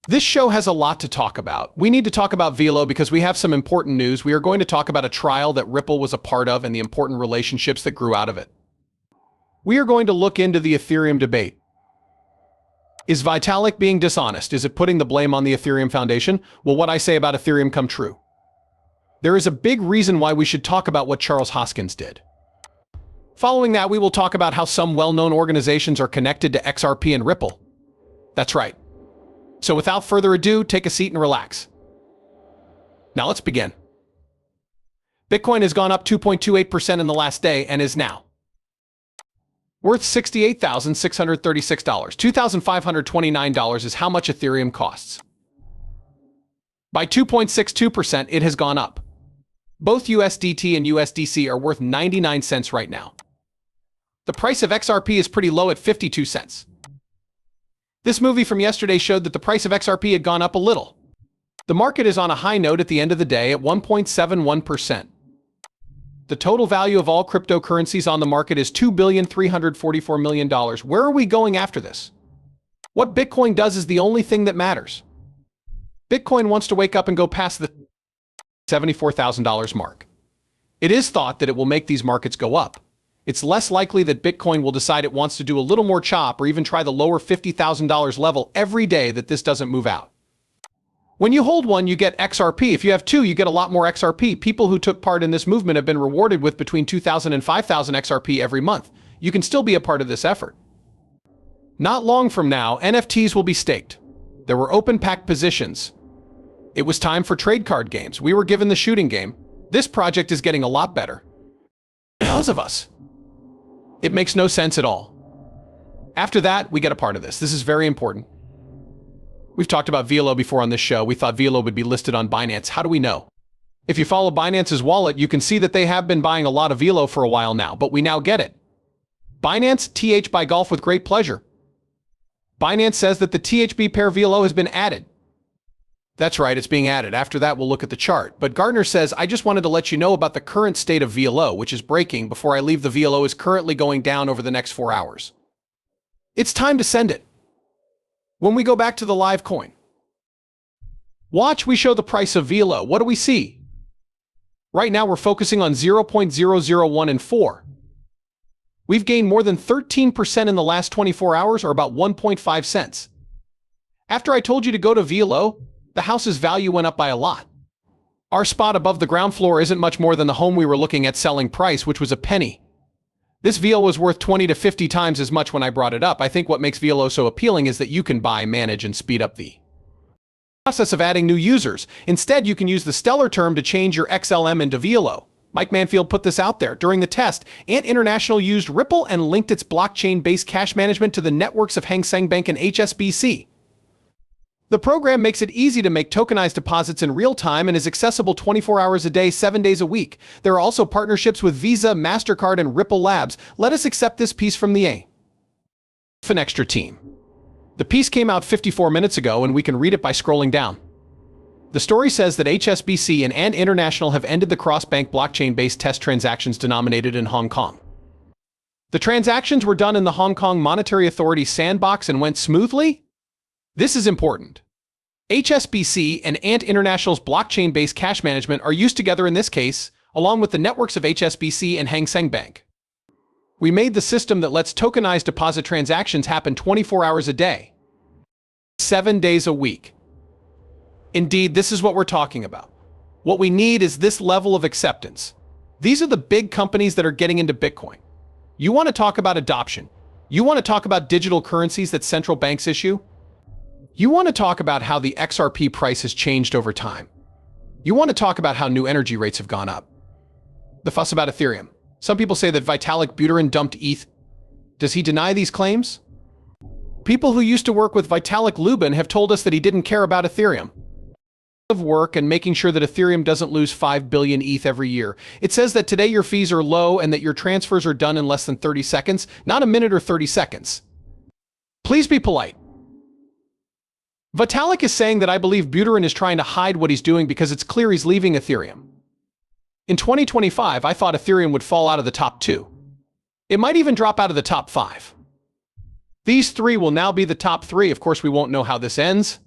This show has a lot to talk about. We need to talk about Velo because we have some important news. We are going to talk about a trial that Ripple was a part of and the important relationships that grew out of it. We are going to look into the Ethereum debate. Is Vitalik being dishonest? Is it putting the blame on the Ethereum Foundation? Will what I say about Ethereum come true? There is a big reason why we should talk about what Charles Hoskins did. Following that, we will talk about how some well-known organizations are connected to XRP and Ripple. That's right. So without further ado, take a seat and relax. Now let's begin. Bitcoin has gone up 2.28% in the last day and is now worth $68,636. $2,529 is how much Ethereum costs. By 2.62%, it has gone up. Both USDT and USDC are worth 99 cents right now. The price of XRP is pretty low at 52 cents. This movie from yesterday showed that the price of XRP had gone up a little. The market is on a high note at the end of the day at 1.71%. The total value of all cryptocurrencies on the market is $2,344 million. Where are we going after this? What Bitcoin does is the only thing that matters. Bitcoin wants to wake up and go past the $74,000 mark. It is thought that it will make these markets go up. It's less likely that Bitcoin will decide it wants to do a little more chop or even try the lower $50,000 level every day that this doesn't move out. When you hold one, you get XRP. If you have two, you get a lot more XRP. People who took part in this movement have been rewarded with between 2,000 and 5,000 XRP every month. You can still be a part of this effort. Not long from now, NFTs will be staked. There were open pack positions. It was time for trade card games. We were given the shooting game. This project is getting a lot better. Because of us. It makes no sense at all. After that, we get a part of this. This is very important. We've talked about Velo before on this show. We thought Velo would be listed on Binance. How do we know? If you follow Binance's wallet, you can see that they have been buying a lot of Velo for a while now, but we now get it. Binance, TH buy golf with great pleasure. Binance says that the THB pair Velo has been added. That's right, it's being added. After that, we'll look at the chart. But Gardner says, I just wanted to let you know about the current state of VLO, which is breaking before I leave. The VLO is currently going down over the next 4 hours. It's time to send it. When we go back to the live coin, watch, we show the price of VLO. What do we see? Right now, we're focusing on 0.001 and 4. We've gained more than 13% in the last 24 hours, or about 1.5 cents. After I told you to go to VLO, the house's value went up by a lot. Our spot above the ground floor isn't much more than the home we were looking at selling price, which was a penny. This VLO was worth 20 to 50 times as much when I brought it up. I think what makes VLO so appealing is that you can buy, manage, and speed up the process of adding new users. Instead, you can use the stellar term to change your XLM into VLO. Mike Manfield put this out there. During the test, Ant International used Ripple and linked its blockchain-based cash management to the networks of Hang Seng Bank and HSBC. The program makes it easy to make tokenized deposits in real time and is accessible 24 hours a day, 7 days a week. There are also partnerships with Visa, MasterCard, and Ripple Labs. Let us accept this piece from the an extra team. The piece came out 54 minutes ago, and we can read it by scrolling down. The story says that HSBC and Ant International have ended the cross-bank blockchain-based test transactions denominated in Hong Kong. The transactions were done in the Hong Kong Monetary Authority sandbox and went smoothly. This is important. HSBC and Ant International's blockchain-based cash management are used together in this case, along with the networks of HSBC and Hang Seng Bank. We made the system that lets tokenized deposit transactions happen 24 hours a day, 7 days a week. Indeed, this is what we're talking about. What we need is this level of acceptance. These are the big companies that are getting into Bitcoin. You want to talk about adoption. You want to talk about digital currencies that central banks issue. You want to talk about how the XRP price has changed over time. You want to talk about how new energy rates have gone up. The fuss about Ethereum. Some people say that Vitalik Buterin dumped ETH. Does he deny these claims? People who used to work with Vitalik Lubin have told us that he didn't care about Ethereum. Of work and making sure that Ethereum doesn't lose 5 billion ETH every year. It says that today your fees are low and that your transfers are done in less than 30 seconds, not a minute or 30 seconds. Please be polite. Vitalik is saying that I believe Buterin is trying to hide what he's doing because it's clear he's leaving Ethereum. In 2025, I thought Ethereum would fall out of the top 2. It might even drop out of the top 5. These 3 will now be the top 3. Of course, we won't know how this ends.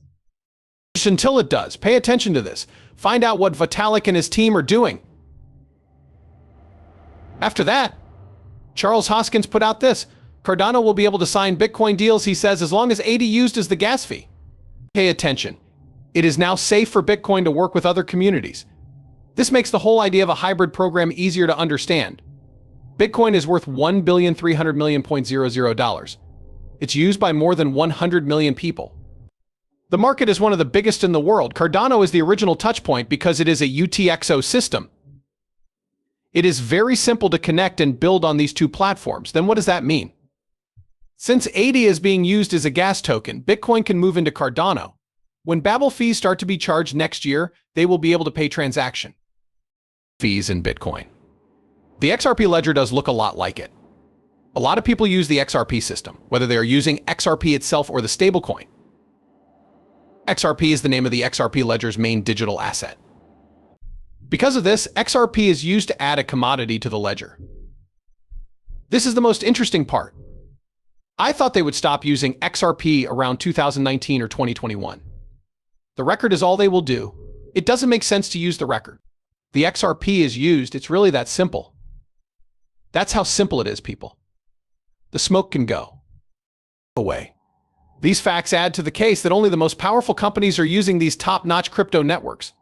until it does. Pay attention to this. Find out what Vitalik and his team are doing. After that, Charles Hoskins put out this. Cardano will be able to sign Bitcoin deals, he says, as long as AD used as the gas fee. Pay attention. It is now safe for Bitcoin to work with other communities. This makes the whole idea of a hybrid program easier to understand. Bitcoin is worth $1,300,000,000. It's used by more than 100 million people. The market is one of the biggest in the world. Cardano is the original touchpoint because it is a UTXO system. It is very simple to connect and build on these two platforms. Then what does that mean? Since ADA is being used as a gas token, Bitcoin can move into Cardano. When Babel fees start to be charged next year, they will be able to pay transaction fees in Bitcoin. The XRP ledger does look a lot like it. A lot of people use the XRP system, whether they are using XRP itself or the stablecoin. XRP is the name of the XRP ledger's main digital asset. Because of this, XRP is used to add a commodity to the ledger. This is the most interesting part. I thought they would stop using XRP around 2019 or 2021. The record is all they will do. It doesn't make sense to use the record. The XRP is used, it's really that simple. That's how simple it is, people. The smoke can go away. These facts add to the case that only the most powerful companies are using these top-notch crypto networks.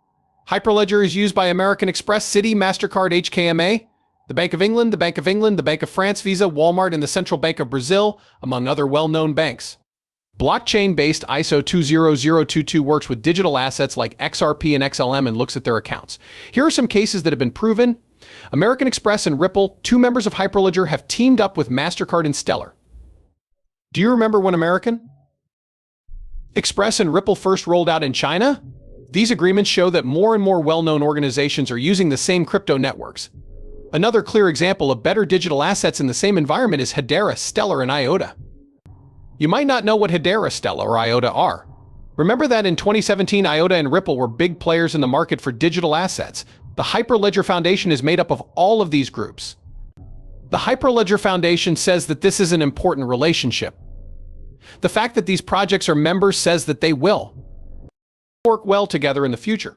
Hyperledger is used by American Express, Citi, MasterCard, HKMA, the Bank of England, the Bank of England, the Bank of France, Visa, Walmart, and the Central Bank of Brazil, among other well-known banks. Blockchain-based ISO 20022 works with digital assets like XRP and XLM and looks at their accounts. Here are some cases that have been proven. American Express and Ripple, two members of Hyperledger, have teamed up with MasterCard and Stellar. Do you remember when American Express and Ripple first rolled out in China? These agreements show that more and more well-known organizations are using the same crypto networks. Another clear example of better digital assets in the same environment is Hedera, Stellar, and IOTA. You might not know what Hedera, Stellar, or IOTA are. Remember that in 2017, IOTA and Ripple were big players in the market for digital assets. The Hyperledger Foundation is made up of all of these groups. The Hyperledger Foundation says that this is an important relationship. The fact that these projects are members says that they will work well together in the future.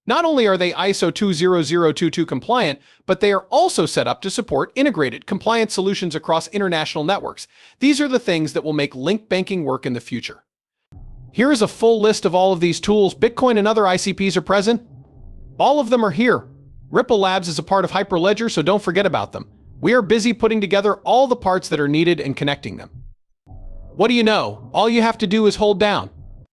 Not only are they ISO 20022 compliant, but they are also set up to support integrated compliant solutions across international networks. These are the things that will make link banking work in the future. Here is a full list of all of these tools. Bitcoin and other ICPs are present. All of them are here. Ripple Labs is a part of Hyperledger, so don't forget about them. We are busy putting together all the parts that are needed and connecting them. What do you know? All you have to do is hold down.